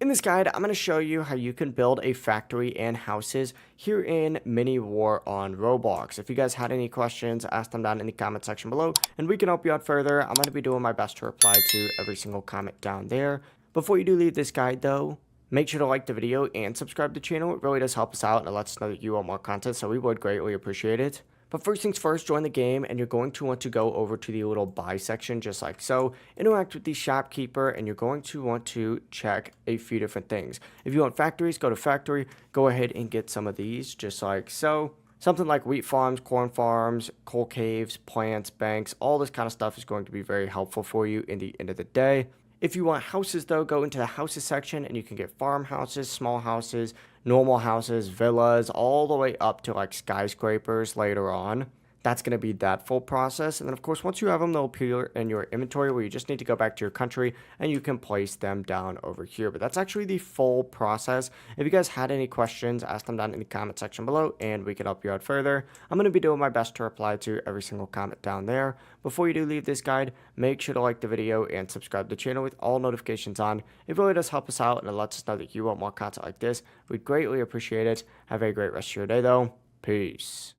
In this guide, I'm going to show you how you can build a factory and houses here in Mini War on Roblox. If you guys had any questions, ask them down in the comment section below, and we can help you out further. I'm going to be doing my best to reply to every single comment down there. Before you do leave this guide, though, make sure to like the video and subscribe to the channel. It really does help us out and it lets us know that you want more content, so we would greatly appreciate it. But first things first, join the game and you're going to want to go over to the little buy section just like so. Interact with the shopkeeper and you're going to want to check a few different things. If you want factories, go to factory, go ahead and get some of these just like so. Something like wheat farms, corn farms, coal caves, plants, banks, all this kind of stuff is going to be very helpful for you in the end of the day. If you want houses though, go into the houses section and you can get farmhouses, small houses, normal houses, villas, all the way up to like skyscrapers later on. That's going to be that full process. And then of course, once you have them, they'll appear in your inventory where you just need to go back to your country and you can place them down over here. But that's actually the full process. If you guys had any questions, ask them down in the comment section below and we can help you out further. I'm going to be doing my best to reply to every single comment down there. Before you do leave this guide, make sure to like the video and subscribe to the channel with all notifications on. It really does help us out and it lets us know that you want more content like this. We'd greatly appreciate it. Have a great rest of your day though. Peace.